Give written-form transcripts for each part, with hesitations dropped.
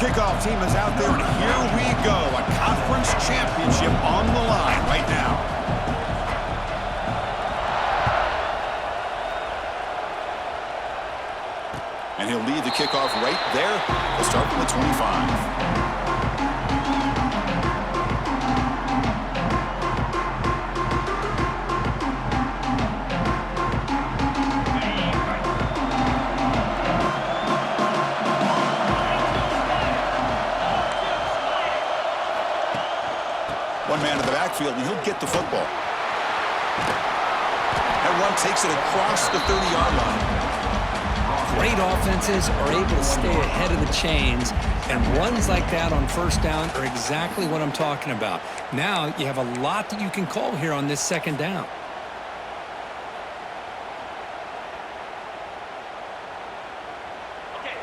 kickoff team is out there, and here we go. A conference championship on the line right now. And he'll lead the kickoff right there. We'll start from the 25. One man in the backfield, and he'll get the football. That run takes it across the 30-yard line. Great offenses are able to stay ahead of the chains, and runs like that on first down are exactly what I'm talking about. Now you have a lot that you can call here on this second down.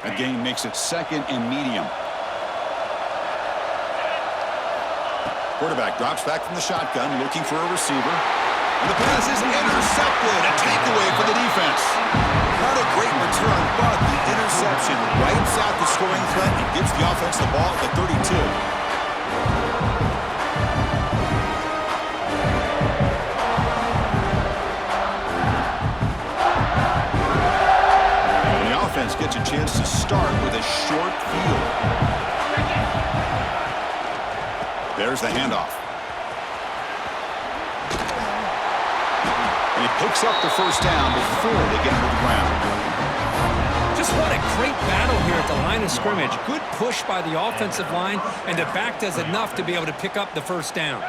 That gain makes it second and medium. Quarterback drops back from the shotgun, looking for a receiver. And the pass is intercepted. A takeaway for the defense. Not a great return, but the interception wipes out the scoring threat and gives the offense the ball at the 32. And the offense gets a chance to start with a short field. There's the handoff. And he picks up the first down before they get him to the ground. Just what a great battle here at the line of scrimmage. Good push by the offensive line, and the back does enough to be able to pick up the first down.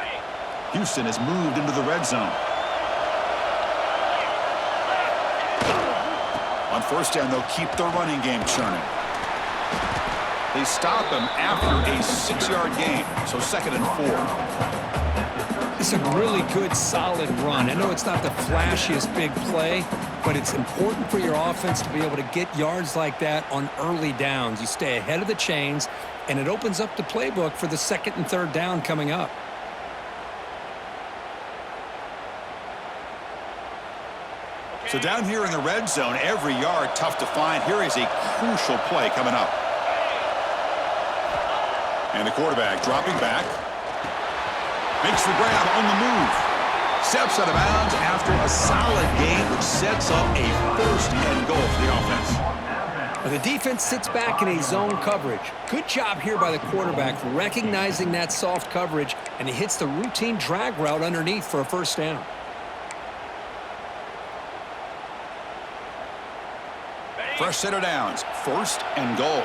Houston has moved into the red zone. On first down, they'll keep the running game churning. They stop him after a 6-yard gain, so 2nd and 4. It's a really good, solid run. I know it's not the flashiest big play, but it's important for your offense to be able to get yards like that on early downs. You stay ahead of the chains, and it opens up the playbook for the 2nd and 3rd down coming up. So down here in the red zone, every yard tough to find. Here is a crucial play coming up. And the quarterback dropping back. Makes the grab on the move. Steps out of bounds after a solid gain, which sets up a 1st and goal for the offense. Well, the defense sits back in a zone coverage. Good job here by the quarterback recognizing that soft coverage, and he hits the routine drag route underneath for a first down. Fresh set of downs, 1st and goal.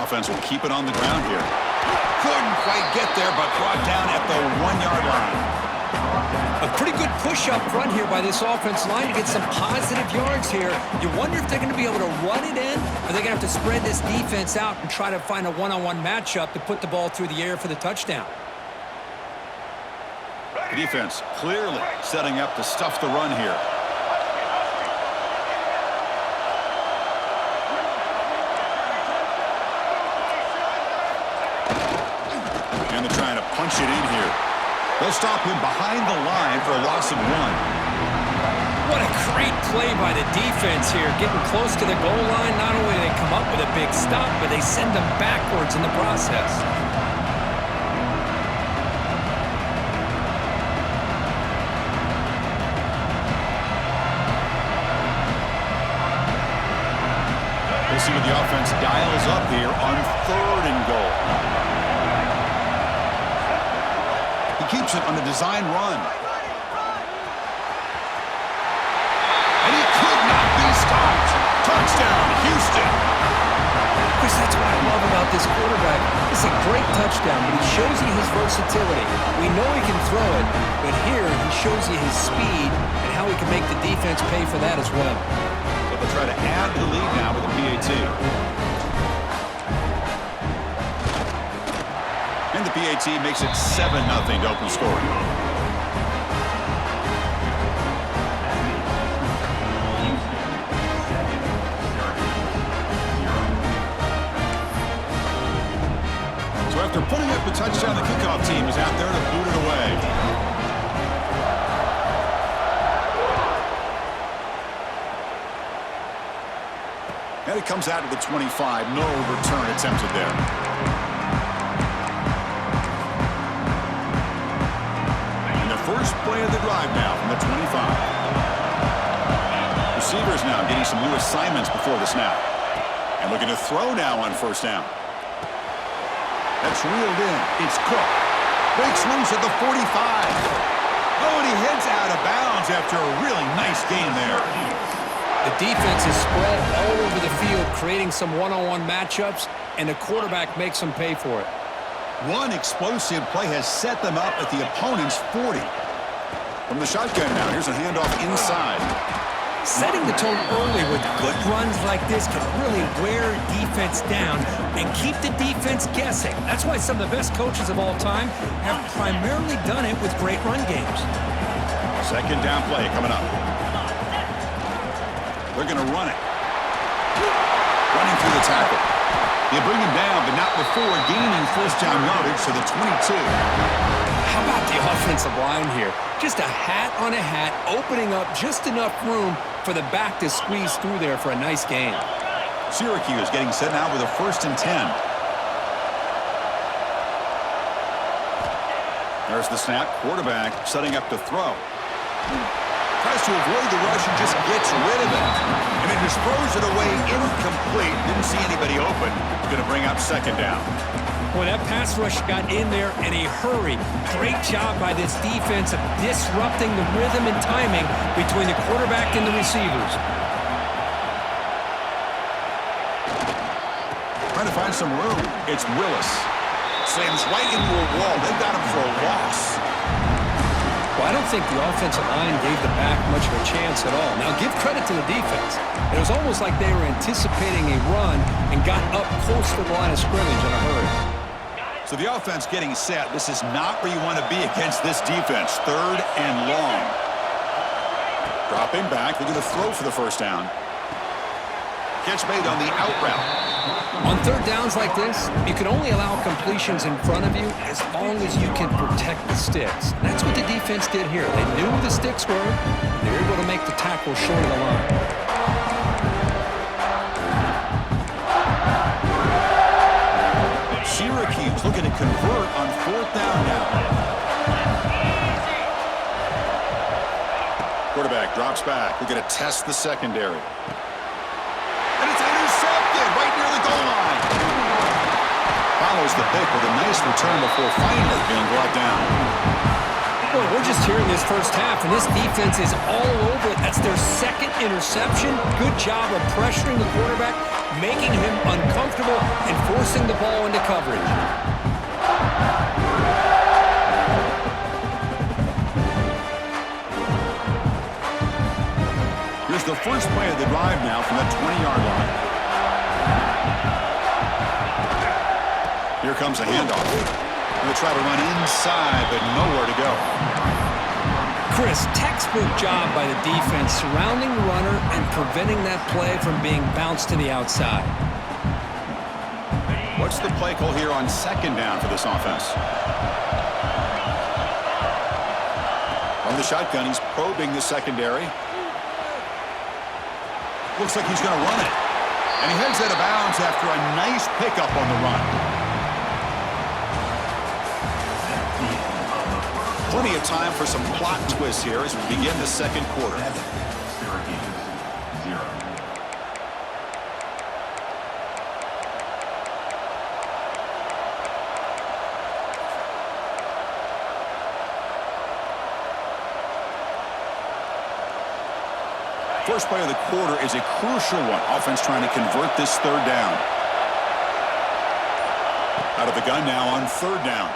Offense will keep it on the ground here. Couldn't quite get there, but brought down at the 1-yard line. A pretty good push up front here by this offense line to get some positive yards here. You wonder if they're going to be able to run it in, or they're going to have to spread this defense out and try to find a one-on-one matchup to put the ball through the air for the touchdown. The defense clearly setting up to stuff the run here. And they're trying to punch it in here. They'll stop him behind the line for a loss of 1. What a great play by the defense here. Getting close to the goal line, not only do they come up with a big stop, but they send them backwards in the process. We'll see what the offense dials up here on 3rd and goal. Keeps it on the design run. And he could not be stopped. Touchdown, Houston. Chris, that's what I love about this quarterback. It's a great touchdown, but he shows you his versatility. We know he can throw it, but here he shows you his speed and how he can make the defense pay for that as well. So they'll try to add to the lead now with the PAT. And the PAT makes it 7-0 to open scoring. So after putting up the touchdown, the kickoff team is out there to boot it away. And it comes out to the 25. No return attempted there. And the first play of the drive now from the 25. Receivers now getting some new assignments before the snap. And looking to throw now on first down. That's reeled in. It's Cook. Breaks loose at the 45. Oh, and he heads out of bounds after a really nice game there. The defense is spread all over the field, creating some one-on-one matchups, and the quarterback makes them pay for it. One explosive play has set them up at the opponent's 40. From the shotgun now, here's a handoff inside. Setting the tone early with good runs like this can really wear defense down and keep the defense guessing. That's why some of the best coaches of all time have primarily done it with great run games. Second down play coming up. They're going to run it. Running through the tackle. They bring him down, but not before gaining first down yardage to the 22. How about the offensive line here? Just a hat on a hat, opening up just enough room for the back to squeeze through there for a nice gain. Syracuse getting set now with a 1st and 10. There's the snap. Quarterback setting up to throw. Tries to avoid the rush and just gets rid of it. And it just throws it away incomplete. Didn't see anybody open. Going to bring up second down. Boy, that pass rush got in there in a hurry. Great job by this defense of disrupting the rhythm and timing between the quarterback and the receivers. Trying to find some room. It's Willis. Slams right into a wall. They've got him for a loss. Well, I don't think the offensive line gave the back much of a chance at all. Now, give credit to the defense. It was almost like they were anticipating a run and got up close to the line of scrimmage in a hurry. So the offense getting set. This is not where you want to be against this defense. 3rd and long. Dropping back. They're going to throw for the first down. Catch made on the out route. On 3rd downs like this, you can only allow completions in front of you as long as you can protect the sticks. And that's what the defense did here. They knew the sticks were. They were able to make the tackle short of the line. Syracuse looking to convert on 4th down now. Quarterback drops back. We're going to test the secondary. And it's intercepted right near the goal line. Follows the pick with a nice return before finally being brought down. Boy, we're just hearing this first half, and this defense is all over it. That's their 2nd interception. Good job of pressuring the quarterback, making him uncomfortable, and forcing the ball into coverage. Here's the first play of the drive now from the 20-yard line. Here comes a handoff. They'll try to run inside, but nowhere to go. Chris, textbook job by the defense surrounding the runner and preventing that play from being bounced to the outside. What's the play call here on 2nd down for this offense? From the shotgun, he's probing the secondary. Looks like he's going to run it. And he heads out of bounds after a nice pickup on the run. Plenty of time for some plot twists here as we begin the 2nd quarter. First play of the quarter is a crucial one. Offense trying to convert this 3rd down. Out of the gun now on 3rd down.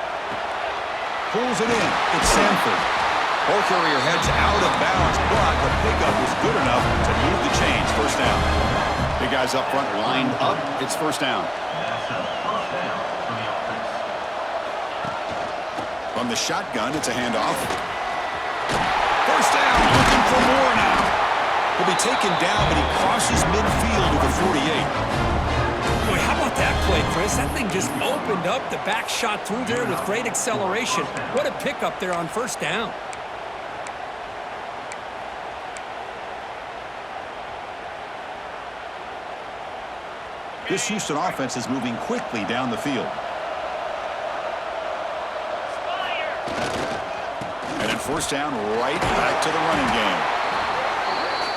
Pulls it in. It's Sanford. Ball carrier heads out of bounds, but the pickup was good enough to move the chains. First down. Big guys up front lined up. It's first down. From the shotgun, it's a handoff. First down. Looking for more now. He'll be taken down, but he crosses midfield to the 48. Boy, how about that play, Chris? That thing just opened up. The back shot through there with great acceleration. What a pickup there on first down. This Houston offense is moving quickly down the field. And then first down, right back to the running game.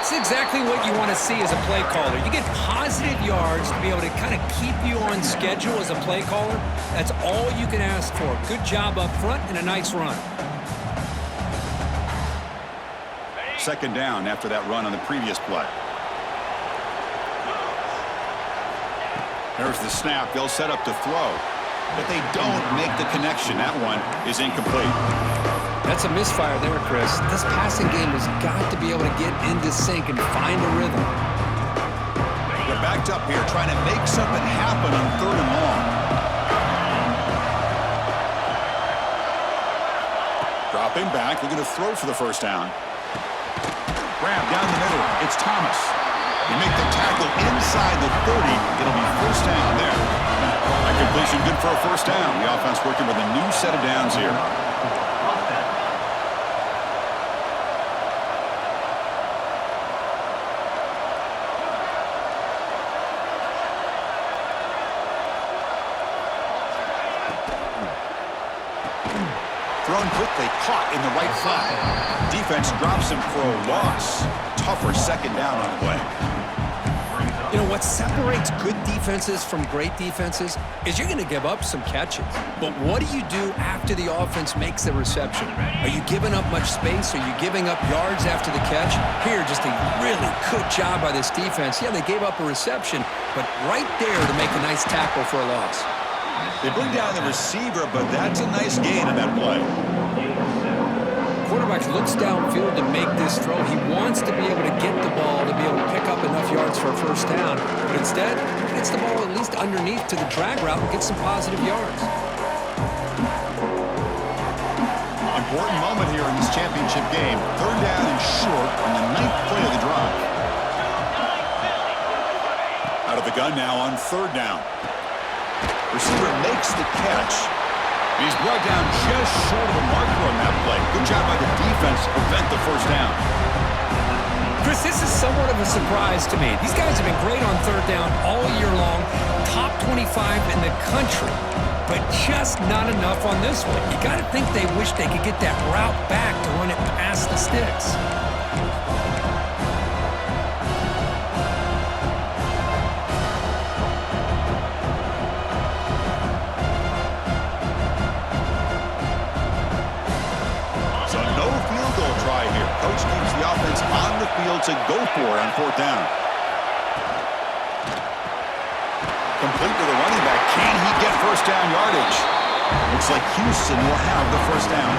It's exactly what you want to see as a play caller. You get positive yards to be able to kind of keep you on schedule as a play caller. That's all you can ask for. Good job up front and a nice run. Second down after that run on the previous play. There's the snap. They'll set up to throw, but they don't make the connection. That one is incomplete. That's a misfire there, Chris. This passing game has got to be able to get into sync and find a rhythm. They're backed up here trying to make something happen on third and long. Dropping back. They're going to throw for the first down. Grab down the middle. It's Thomas. You make the tackle inside the 30. It'll be first down there. That completion good for a first down. The offense working with a new set of downs here. Thrown quickly, caught in the right flat. Defense drops him for a loss. Tougher second down on the way. You know, what separates good defenses from great defenses is you're going to give up some catches. But what do you do after the offense makes the reception? Are you giving up much space? Are you giving up yards after the catch? Here, just a really good job by this defense. Yeah, they gave up a reception, but right there to make a nice tackle for a loss. They bring down the receiver, but that's a nice gain in that play. Quarterback looks downfield to make this throw. He wants to be able to get the ball to be able to pick up enough yards for a first down. But instead, he gets the ball at least underneath to the drag route and gets some positive yards. Important moment here in this championship game. Third down and short on the 9th play of the drive. Out of the gun now on third down. Receiver makes the catch. He's brought down just short of the marker on that play. Good job by the defense to prevent the first down. Chris, this is somewhat of a surprise to me. These guys have been great on third down all year long. Top 25 in the country, but just not enough on this one. You got to think they wish they could get that route back to run it past the sticks. Coach keeps the offense on the field to go for it on fourth down. Complete to the running back. Can he get first down yardage? Looks like Houston will have the first down.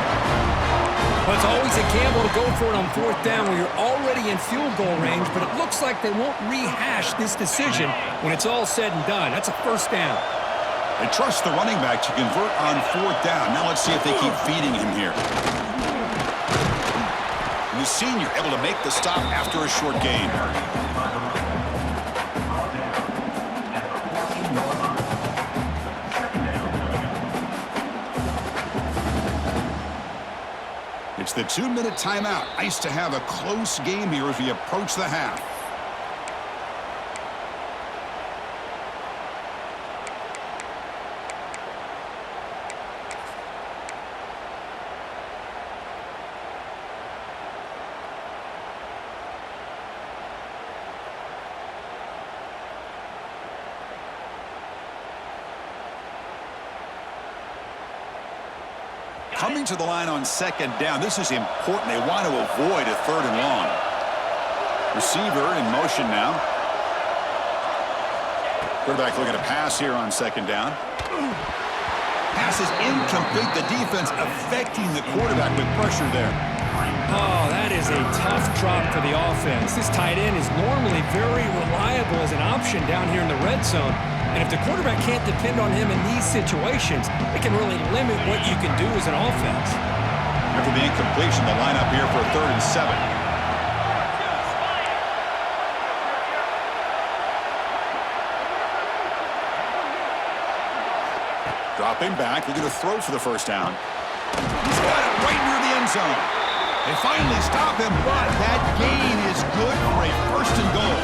Well, it's always a gamble to go for it on fourth down when you're already in field goal range, but it looks like they won't rehash this decision when it's all said and done. That's a first down. They trust the running back to convert on fourth down. Now let's see if they keep feeding him here. The senior able to make the stop after a short gain. It's the 2-minute timeout. Nice to have a close game here as we approach the half. Coming to the line on second down. This is important. They want to avoid a third and long. Receiver in motion now. Quarterback looking to pass here on second down. Pass is incomplete. The defense affecting the quarterback with pressure there. Oh, that is a tough drop for the offense. This tight end is normally very reliable as an option down here in the red zone. And if the quarterback can't depend on him in these situations, it can really limit what you can do as an offense. After the incompletion, the lineup here for 3rd and 7. Dropping back, looking to throw for the first down. He's got it right near the end zone. They finally stop him, but that gain is good for a 1st and goal.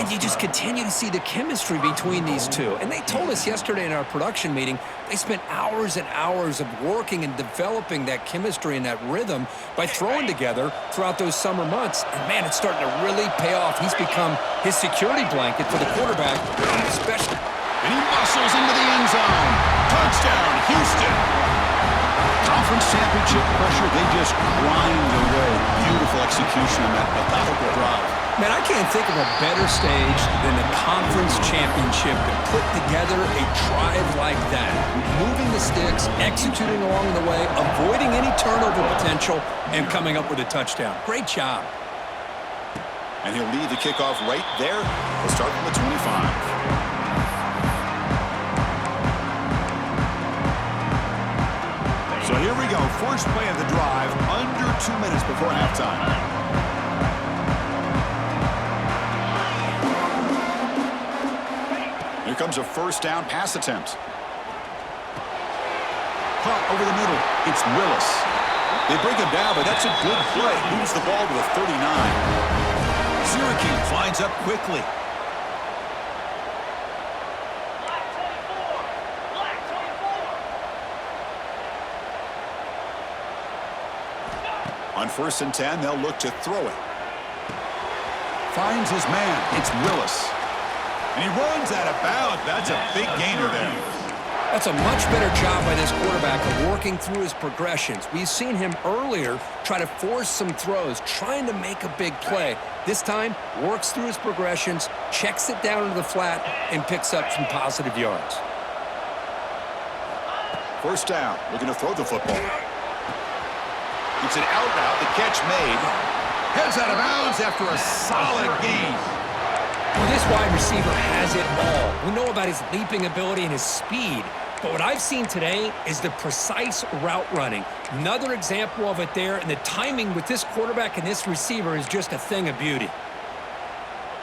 And you just continue to see the chemistry between these two. And they told us yesterday in our production meeting, they spent hours and hours of working and developing that chemistry and that rhythm by throwing together throughout those summer months. And, man, it's starting to really pay off. He's become his security blanket for the quarterback, especially. And he muscles into the end zone. Touchdown, Houston. Conference championship pressure, they just grind away. Beautiful execution on that methodical drive. Man, I can't think of a better stage than the conference championship to put together a drive like that. Moving the sticks, executing along the way, avoiding any turnover potential, and coming up with a touchdown. Great job. And he'll lead the kickoff right there. We'll start from the 25. So here we go, first play of the drive, under 2 minutes before halftime. Here comes a first down pass attempt. Caught over the middle, it's Willis. They break him down, but that's a good play. Moves the ball to the 39. Syracuse lines up quickly. On 1st and 10, they'll look to throw it. Finds his man. It's Willis. And he runs out of bounds. That's a big gainer there. That's a much better job by this quarterback of working through his progressions. We've seen him earlier try to force some throws, trying to make a big play. This time, works through his progressions, checks it down into the flat, and picks up some positive yards. First down, looking to throw the football. It's an out route, the catch made. Heads out of bounds after a solid gain. Well, this wide receiver has it all. We know about his leaping ability and his speed, but what I've seen today is the precise route running. Another example of it there, and the timing with this quarterback and this receiver is just a thing of beauty.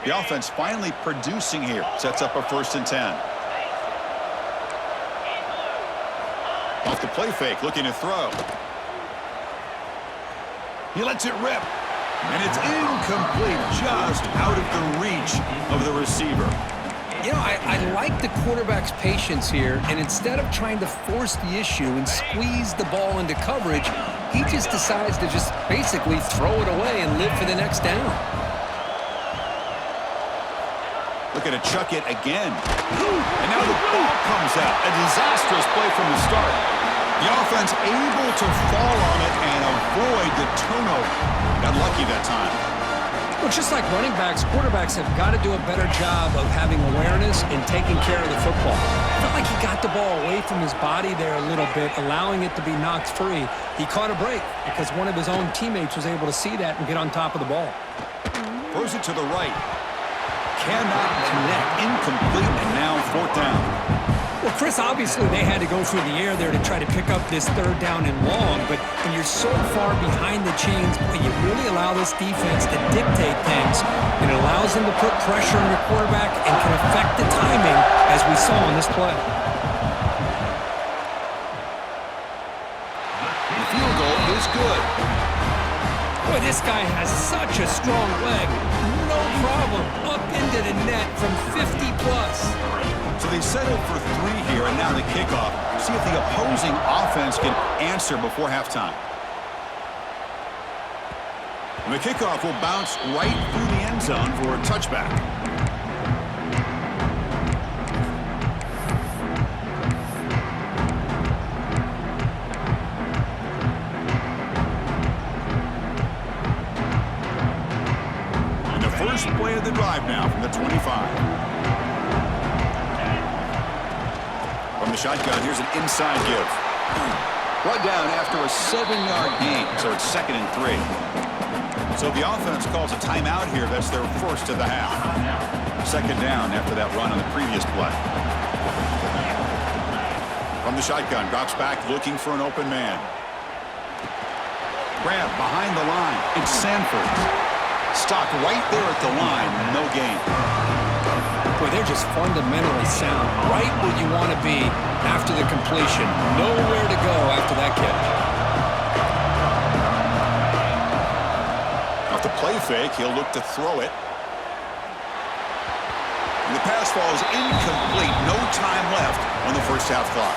The offense finally producing here. Sets up a 1st and 10. Off the play fake, looking to throw. He lets it rip. And it's incomplete, just out of the reach of the receiver. You know, I like the quarterback's patience here, and instead of trying to force the issue and squeeze the ball into coverage, he just decides to just basically throw it away and live for the next down. Looking to chuck it again. And now the ball comes out. A disastrous play from the start. The offense able to fall on it and avoid the turnover. Got lucky that time. Well, just like running backs, quarterbacks have got to do a better job of having awareness and taking care of the football. I felt like he got the ball away from his body there a little bit, allowing it to be knocked free. He caught a break because one of his own teammates was able to see that and get on top of the ball. Throws it to the right. Cannot connect. Incomplete, and now 4th down. Well, Chris, obviously they had to go through the air there to try to pick up this 3rd down and long, but when you're so far behind the chains, boy, you really allow this defense to dictate things, and it allows them to put pressure on your quarterback and can affect the timing, as we saw in this play. The field goal is good. Boy, this guy has such a strong leg. No problem. Up into the net from 50-plus. So they settled for 3 here, and now the kickoff. See if the opposing offense can answer before halftime. And the kickoff will bounce right through the end zone for a touchback. And the first play of the drive now from the 25. From the shotgun, here's an inside give. Brought down after a 7-yard gain, so it's 2nd and 3. So the offense calls a timeout here. That's their first of the half. 2nd down after that run on the previous play. From the shotgun, drops back looking for an open man. Grab behind the line. It's Sanford. Stopped right there at the line. No gain. Boy, they're just fundamentally sound, right where you want to be after the completion. Nowhere to go after that catch. Off the play fake, he'll look to throw it. The pass falls incomplete. No time left on the first half clock.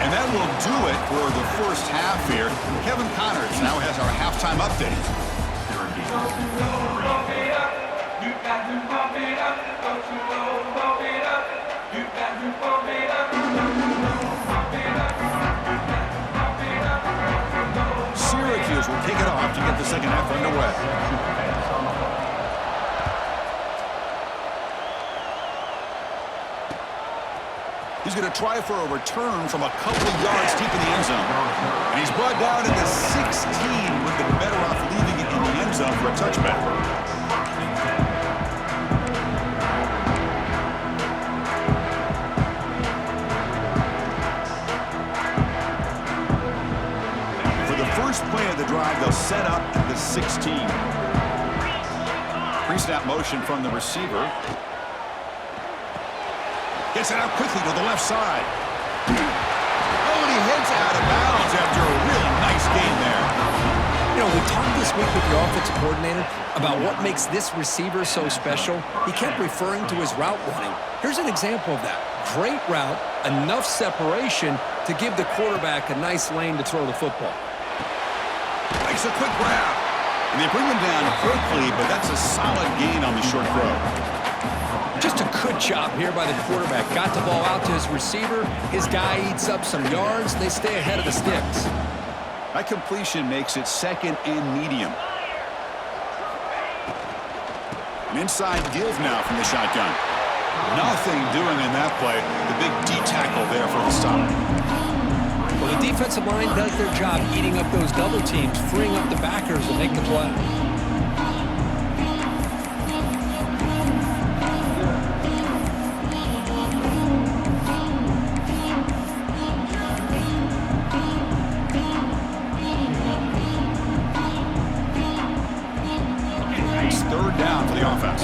And that will do it for the first half here. Kevin Connors now has our halftime update. Syracuse will kick it off to get the second half underway. He's going to try for a return from a couple of yards deep in the end zone. And he's brought down at the 16. Would have been better off leaving it in the end zone for a touchback. For the first play of the drive, they'll set up at the 16. Pre-snap motion from the receiver. Gets it out quickly to the left side. Oh, and he heads out of bounds after a really nice game there. You know, we talked this week with the offensive coordinator about what makes this receiver so special. He kept referring to his route running. Here's an example of that. Great route, enough separation to give the quarterback a nice lane to throw the football. Makes a quick grab. And they bring him down quickly, but that's a solid gain on the short throw. Just a good job here by the quarterback. Got the ball out to his receiver. His guy eats up some yards. They stay ahead of the sticks. That completion makes it second and medium. An inside give now from the shotgun. Nothing doing in that play. The big D tackle there for the stop. Well, the defensive line does their job eating up those double teams, freeing up the backers to make the play. Third down for the offense.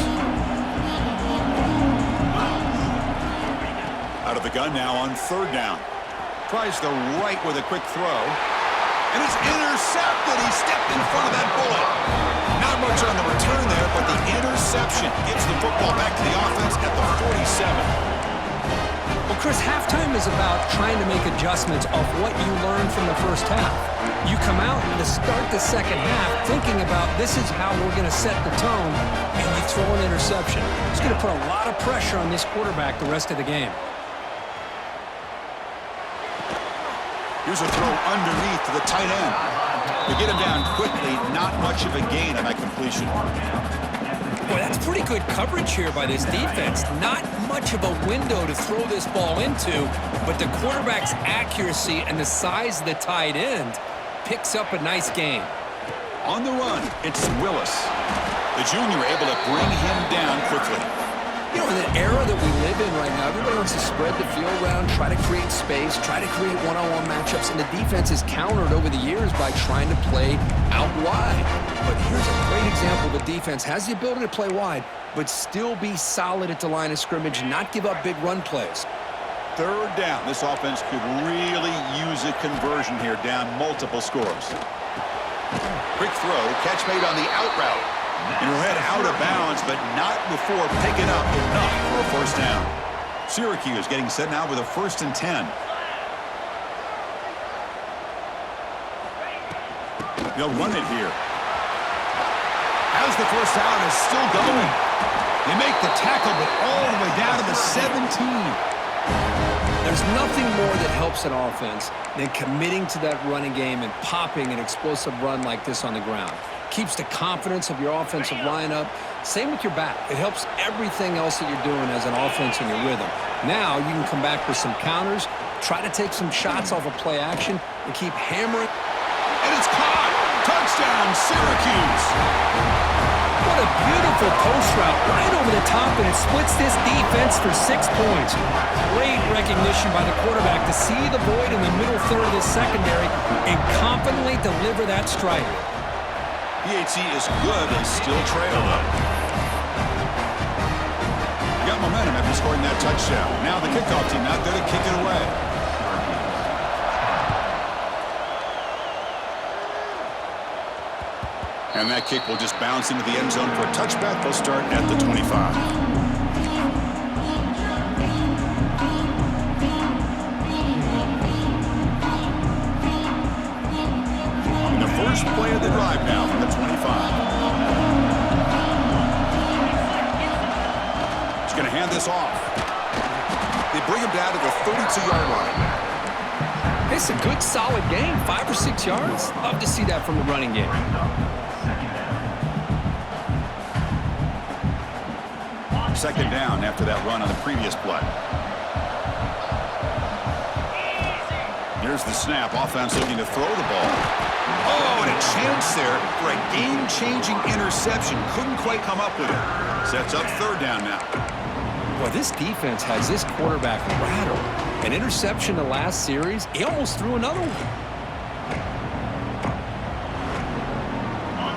Out of the gun now on third down. Tries the right with a quick throw. And it's intercepted. He stepped in front of that bullet. Not much on the return there, but the interception gives the football back to the offense at the 47. Well, Chris, halftime is about trying to make adjustments off what you learned from the first half. You come out to start the second half thinking about this is how we're going to set the tone, and you throw an interception. It's going to put a lot of pressure on this quarterback the rest of the game. Here's a throw underneath to the tight end. They get him down quickly, not much of a gain on that completion. Boy, that's pretty good coverage here by this defense. Not much of a window to throw this ball into, but the quarterback's accuracy and the size of the tight end picks up a nice game. On the run, it's Willis. The junior able to bring him down quickly. You know, in the era that we live in right now, everybody wants to spread the field around, try to create space, try to create one-on-one matchups, and the defense is countered over the years by trying to play out wide. But here's a great example of a defense has the ability to play wide, but still be solid at the line of scrimmage, not give up big run plays. Third down. This offense could really use a conversion here, down multiple scores. Quick throw, catch made on the out route. And he'll head out of bounds, but not before picking up enough for a first down. Syracuse getting set now with a 1st and 10. They'll run it here. As the first down is still going. They make the tackle, but all the way down to the 17. There's nothing more that helps an offense than committing to that running game and popping an explosive run like this on the ground. Keeps the confidence of your offensive lineup. Same with your back. It helps everything else that you're doing as an offense in your rhythm. Now you can come back with some counters, try to take some shots off of play action, and keep hammering. And it's caught! Touchdown, Syracuse! What a beautiful post route right over the top, and it splits this defense for 6 points. Great recognition by the quarterback to see the void in the middle third of this secondary and confidently deliver that strike. PAT is good and still trail though. Got momentum after scoring that touchdown. Now the kickoff team out there to kick it away. And that kick will just bounce into the end zone for a touchback. They'll start at the 25. first play of the drive now from the 25. He's going to hand this off. They bring him down to the 32-yard line. It's a good, solid game. 5 or 6 yards. Love to see that from the running game. Second down after that run on the previous play. Here's the snap. Offense looking to throw the ball. Oh, and a chance there for a game-changing interception. Couldn't quite come up with it. Sets up third down now. Well, this defense has this quarterback rattled. An interception the last series, he almost threw another one.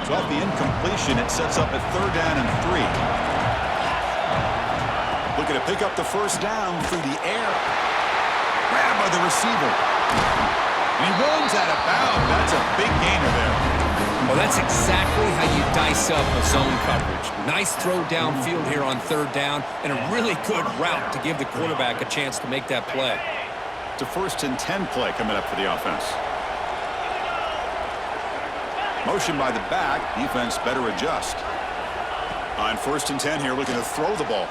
So off the incompletion, it sets up a third down and 3. Looking to pick up the first down through the air. Grabbed by the receiver. And he runs out of bounds. That's a big gainer there. Well, that's exactly how you dice up a zone coverage. Nice throw downfield here on third down, and a really good route to give the quarterback a chance to make that play. It's a 1st and 10 play coming up for the offense. Motion by the back. Defense better adjust. On 1st and 10 here, looking to throw the ball.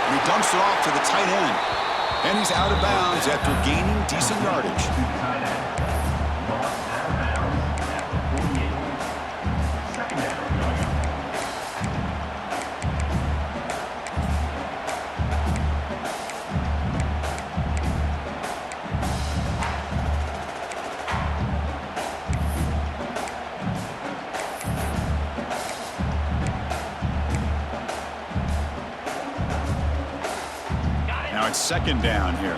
And he dumps it off to the tight end. And he's out of bounds after gaining decent yardage. Now it's second down here.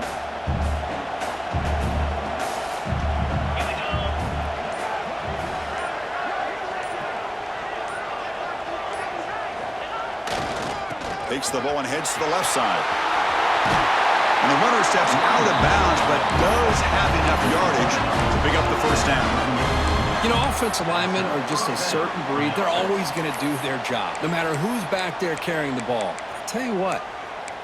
Takes the ball and heads to the left side. And the runner steps out of bounds, but does have enough yardage to pick up the first down. You know, offensive linemen are just a certain breed. They're always going to do their job, no matter who's back there carrying the ball. I'll tell you what,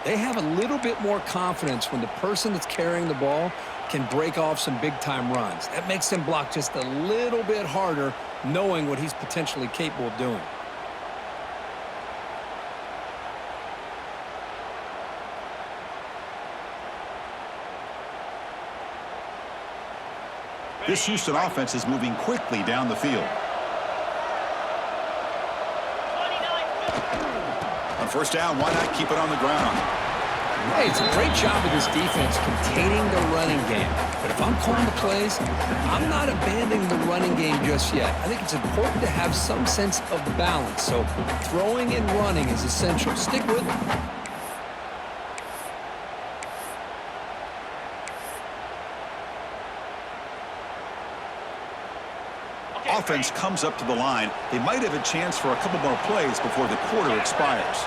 they have a little bit more confidence when the person that's carrying the ball can break off some big-time runs. That makes them block just a little bit harder, knowing what he's potentially capable of doing. This Houston offense is moving quickly down the field. On first down, why not keep it on the ground? Hey, it's a great job of this defense containing the running game. But if I'm calling the plays, I'm not abandoning the running game just yet. I think it's important to have some sense of balance. So throwing and running is essential. Stick with it. Offense comes up to the line. They might have a chance for a couple more plays before the quarter expires.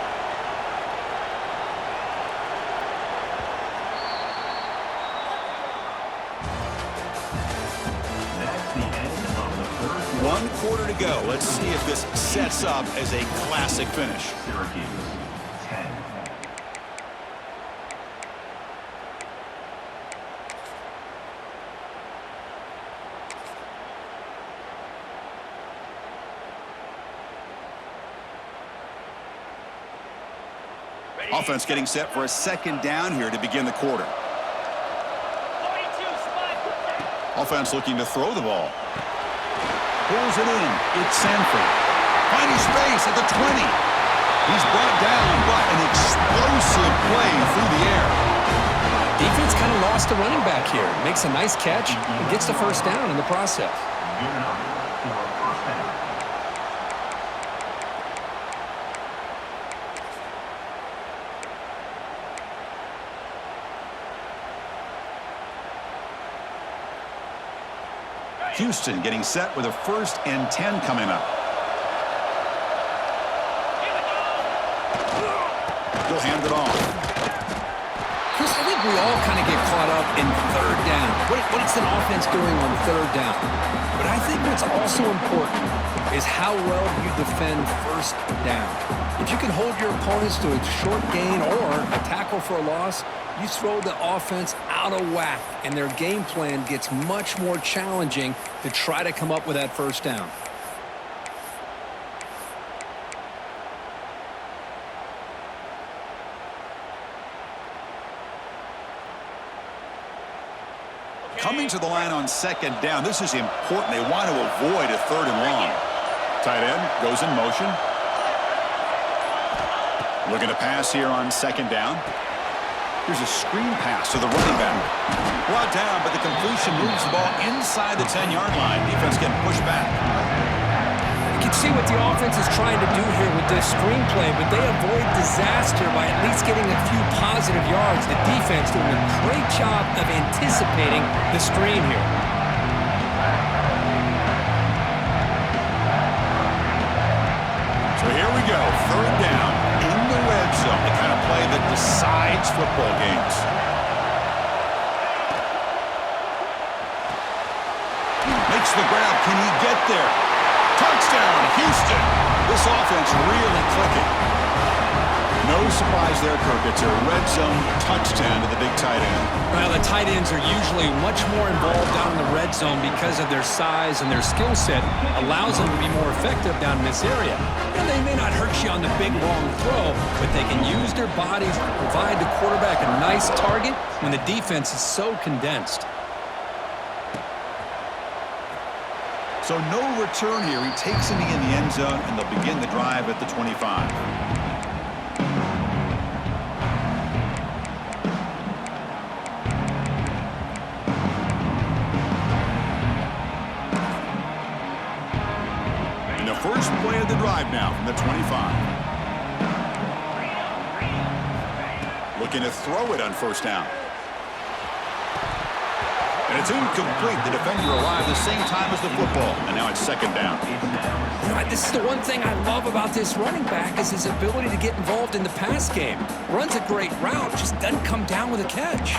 One quarter to go. Let's see if this sets up as a classic finish. Offense getting set for a second down here to begin the quarter. Offense looking to throw the ball. Pulls it in. It's Sanford. Finding space at the 20. He's brought down, but an explosive play through the air. Defense kind of lost a running back here. Makes a nice catch and gets the first down in the process. Houston getting set with a 1st and 10 coming up. He'll hand it off. Chris, I think we all kind of get caught up in third down. What what is an offense doing on third down. But I think what's also important is how well you defend first down. If you can hold your opponents to a short gain or a tackle for a loss, you throw the offense out of whack, and their game plan gets much more challenging to try to come up with that first down. Coming to the line on second down, this is important. They want to avoid a third and long. Tight end goes in motion. Looking to pass here on second down. Here's a screen pass to the running back. Brought down, but the completion moves the ball inside the 10-yard line. Defense getting pushed back. You can see what the offense is trying to do here with this screenplay, but they avoid disaster by at least getting a few positive yards. The defense doing a great job of anticipating the screen here. So here we go, third down in the red zone, the kind of play that decides football games. Makes the grab. Can he get there? Touchdown, Houston. This offense really clicking. No surprise there, Kirk. It's a red zone touchdown to the big tight end. Well, the tight ends are usually much more involved down in the red zone because of their size and their skill set allows them to be more effective down in this area. And they may not hurt you on the big, long throw, but they can use their bodies to provide the quarterback a nice target when the defense is so condensed. So no return here. He takes it in the end zone, and they'll begin the drive at the 25. And the first play of the drive now from the 25. Looking to throw it on first down. And it's incomplete. The defender arrived the same time as the football. And now it's second down. You know, this is the one thing I love about this running back is his ability to get involved in the pass game. Runs a great route, just doesn't come down with a catch.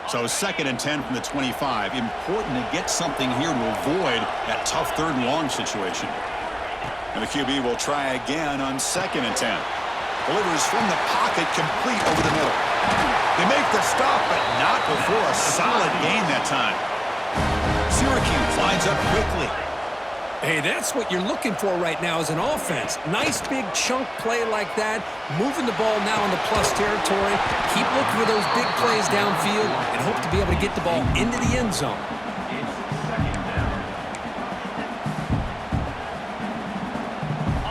So second and 10 from the 25. Important to get something here to avoid that tough third and long situation. And the QB will try again on second and 10. Delivers from the pocket, complete over the middle. They make the stop, but not before a solid gain that time. Syracuse lines up quickly. Hey, that's what you're looking for right now as an offense. Nice big chunk play like that, moving the ball now in the plus territory. Keep looking for those big plays downfield and hope to be able to get the ball into the end zone.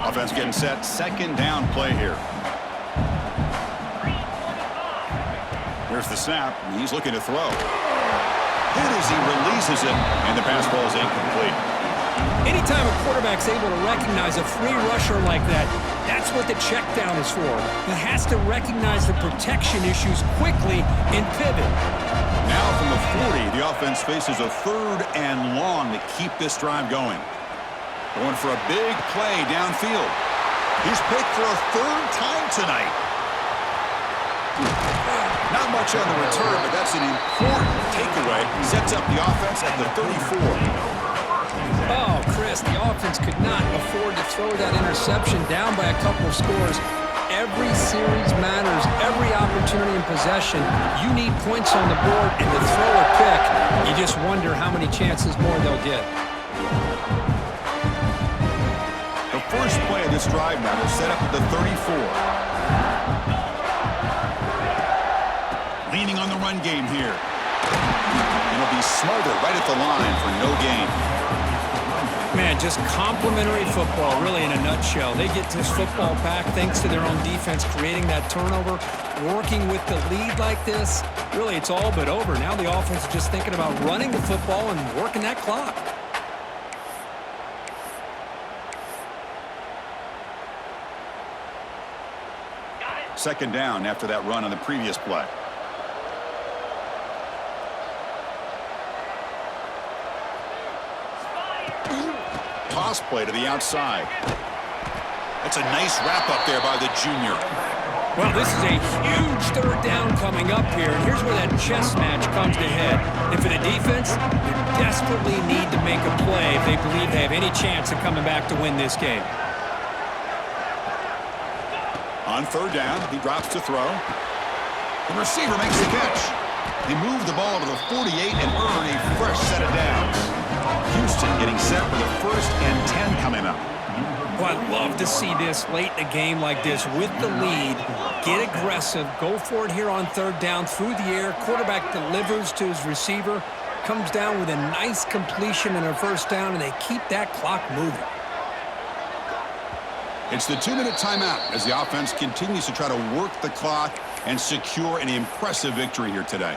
Offense getting set, second down play here. Here's the snap. He's looking to throw. Hit as he releases it, and the pass ball is incomplete. Anytime a quarterback's able to recognize a free rusher like that, that's what the check down is for. He has to recognize the protection issues quickly and pivot. Now from the 40, the offense faces a third and long to keep this drive going. Going for a big play downfield. He's picked for a third time tonight. Not much on the return, but that's an important takeaway. Sets up the offense at the 34. Oh, Chris, the offense could not afford to throw that interception down by a couple of scores. Every series matters. Every opportunity in possession. You need points on the board, and to throw a pick, you just wonder how many chances more they'll get. The first play of this drive now will set up at the 34. Leaning on the run game here. It'll be smothered right at the line for no gain. Man, just complimentary football, really, in a nutshell. They get this football back thanks to their own defense, creating that turnover, working with the lead like this. Really, it's all but over. Now the offense is just thinking about running the football and working that clock. Second down after that run on the previous play. Toss play to the outside. That's a nice wrap up there by the junior. Well, this is a huge third down coming up here, and here's where that chess match comes to head. And for the defense, they desperately need to make a play if they believe they have any chance of coming back to win this game. On third down, he drops to throw. The receiver makes the catch. They move the ball to the 48 and earn a fresh set of downs. Houston getting set for the 1st and 10 coming up. Well, I'd love to see this late in a game like this with the lead. Get aggressive. Go for it here on third down through the air. Quarterback delivers to his receiver. Comes down with a nice completion and a first down, and they keep that clock moving. It's the 2-minute timeout as the offense continues to try to work the clock and secure an impressive victory here today.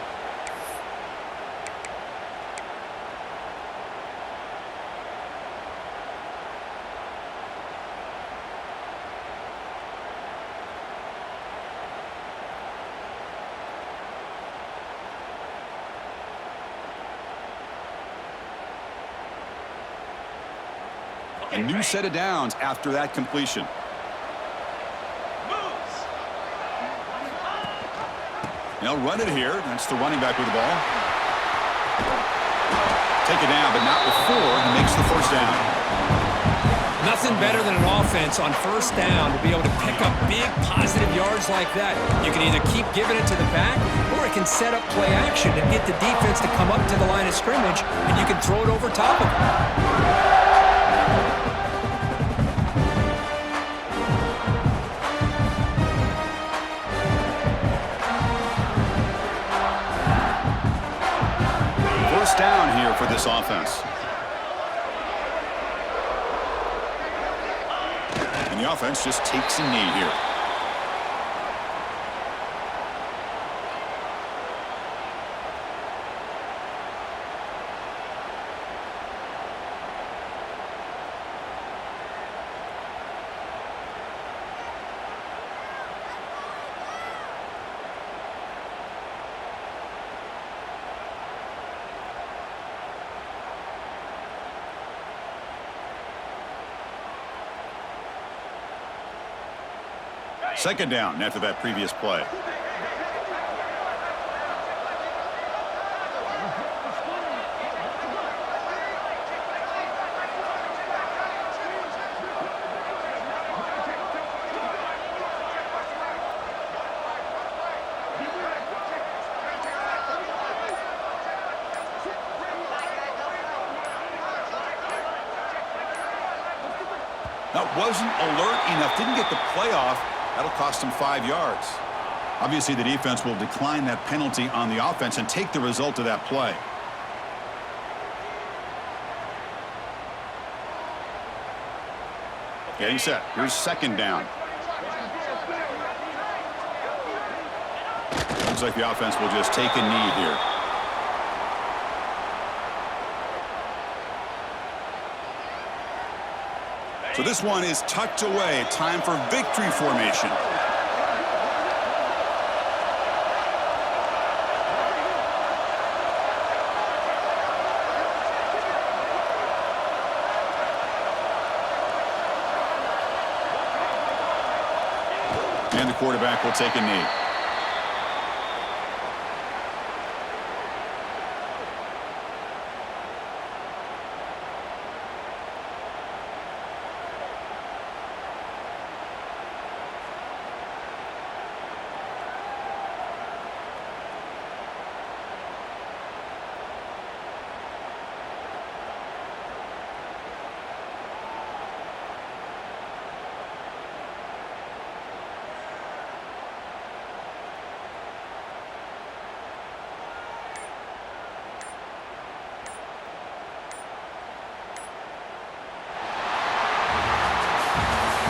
A new set of downs after that completion. They'll run it here. That's the running back with the ball. Take it down, but not before he makes the first down. Nothing better than an offense on first down to be able to pick up big positive yards like that. You can either keep giving it to the back, or it can set up play action and get the defense to come up to the line of scrimmage, and you can throw it over top of them. Down here for this offense. And the offense just takes a knee here. Second down after that previous play. That wasn't alert enough. Didn't get the play off. That'll cost him 5 yards. Obviously, the defense will decline that penalty on the offense and take the result of that play. Getting set. Here's second down. Looks like the offense will just take a knee here. So this one is tucked away. Time for victory formation. And the quarterback will take a knee.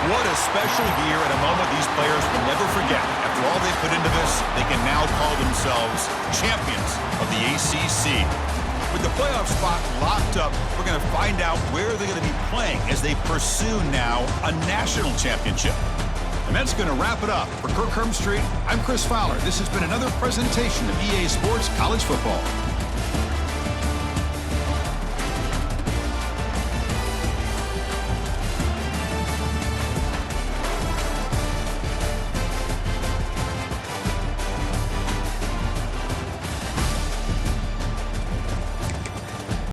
What a special year and a moment these players will never forget. After all they put into this, they can now call themselves champions of the ACC. With the playoff spot locked up, we're going to find out where they're going to be playing as they pursue now a national championship. And that's going to wrap it up. For Kirk Herbstreit, I'm Chris Fowler. This has been another presentation of EA Sports College Football.